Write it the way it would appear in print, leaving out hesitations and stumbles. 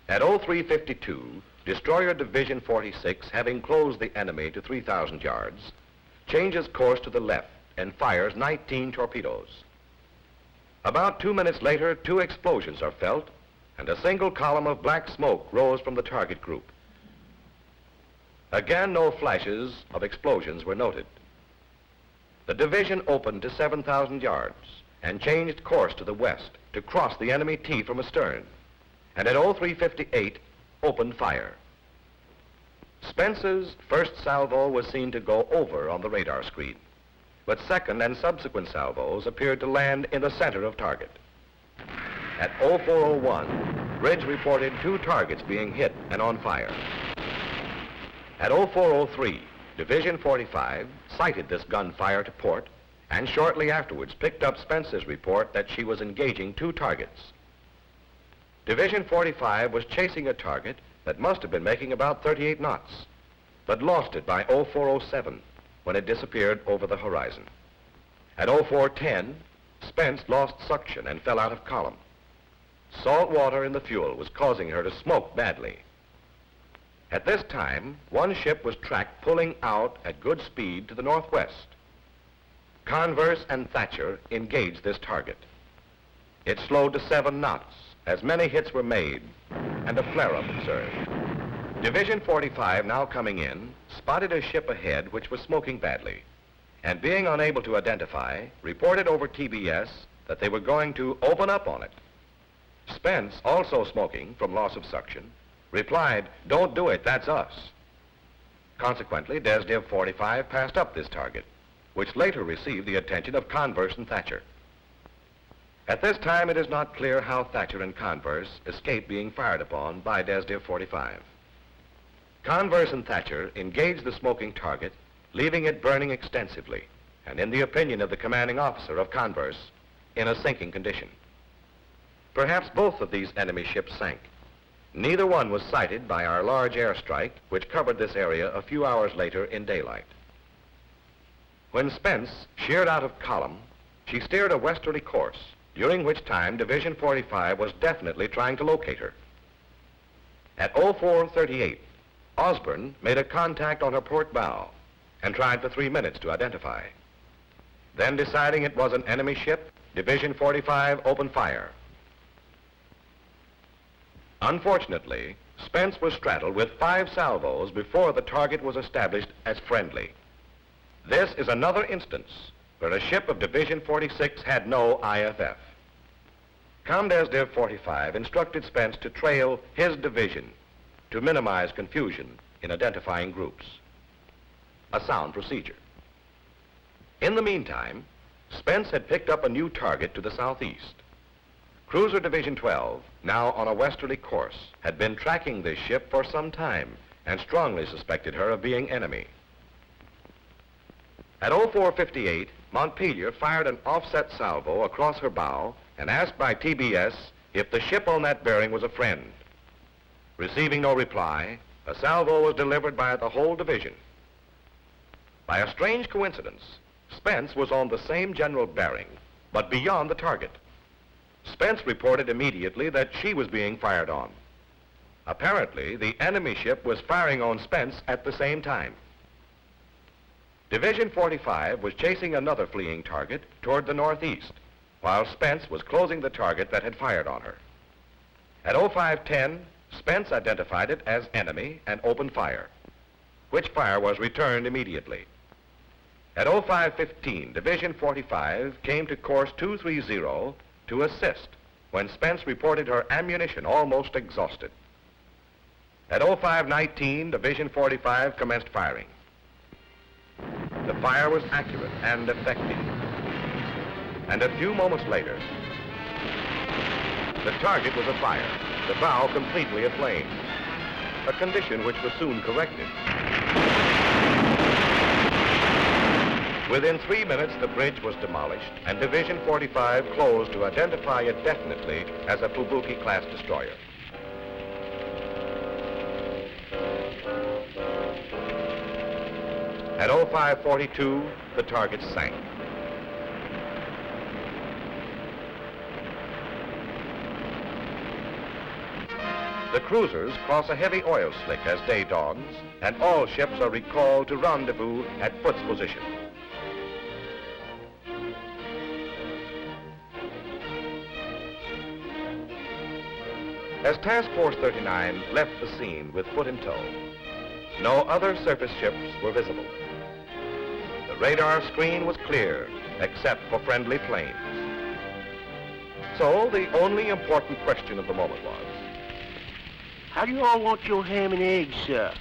At 0352, destroyer Division 46, having closed the enemy to 3,000 yards, changes course to the left and fires 19 torpedoes. About 2 minutes later, 2 explosions are felt, and a single column of black smoke rose from the target group. Again, no flashes of explosions were noted. The division opened to 7,000 yards and changed course to the west to cross the enemy T from astern, and at 0358 opened fire. Spence's first salvo was seen to go over on the radar screen, but second and subsequent salvos appeared to land in the center of target. At 0401, Bridge reported 2 targets being hit and on fire. At 0403, Division 45 sighted this gunfire to port and shortly afterwards picked up Spence's report that she was engaging 2 targets. Division 45 was chasing a target that must have been making about 38 knots, but lost it by 0407 when it disappeared over the horizon. At 0410, Spence lost suction and fell out of column. Salt water in the fuel was causing her to smoke badly. At this time, one ship was tracked pulling out at good speed to the northwest. Converse and Thatcher engaged this target. It slowed to 7 knots as many hits were made and a flare-up observed. Division 45, now coming in, spotted a ship ahead which was smoking badly, and being unable to identify, reported over TBS that they were going to open up on it. Spence, also smoking from loss of suction, replied, "Don't do it, that's us." Consequently, Desdiv 45 passed up this target, which later received the attention of Converse and Thatcher. At this time, it is not clear how Thatcher and Converse escaped being fired upon by Desdiv 45. Converse and Thatcher engaged the smoking target, leaving it burning extensively, and in the opinion of the commanding officer of Converse, in a sinking condition. Perhaps both of these enemy ships sank. Neither one was sighted by our large airstrike, which covered this area a few hours later in daylight. When Spence sheered out of column, she steered a westerly course, during which time Division 45 was definitely trying to locate her. At 0438, Osborne made a contact on her port bow and tried for 3 minutes to identify. Then, deciding it was an enemy ship, Division 45 opened fire. Unfortunately, Spence was straddled with 5 salvos before the target was established as friendly. This is another instance where a ship of Division 46 had no IFF. ComDesDiv 45 instructed Spence to trail his division to minimize confusion in identifying groups. A sound procedure. In the meantime, Spence had picked up a new target to the southeast. Cruiser Division 12, now on a westerly course, had been tracking this ship for some time and strongly suspected her of being enemy. At 0458, Montpelier fired an offset salvo across her bow and asked by TBS if the ship on that bearing was a friend. Receiving no reply, a salvo was delivered by the whole division. By a strange coincidence, Spence was on the same general bearing, but beyond the target. Spence reported immediately that she was being fired on. Apparently, the enemy ship was firing on Spence at the same time. Division 45 was chasing another fleeing target toward the northeast, while Spence was closing the target that had fired on her. At 0510, Spence identified it as enemy and opened fire, which fire was returned immediately. At 0515, Division 45 came to course 230 to assist when Spence reported her ammunition almost exhausted. At 0519, Division 45 commenced firing. The fire was accurate and effective. And a few moments later, the target was afire, the bow completely aflame, a condition which was soon corrected. Within 3 minutes, the bridge was demolished, and Division 45 closed to identify it definitely as a Fubuki-class destroyer. At 0542, the target sank. The cruisers cross a heavy oil slick as day dawns, and all ships are recalled to rendezvous at Foote's position. As Task Force 39 left the scene with Foote in tow, no other surface ships were visible. The radar screen was clear, except for friendly planes. So the only important question of the moment was, how do you all want your ham and eggs, sir?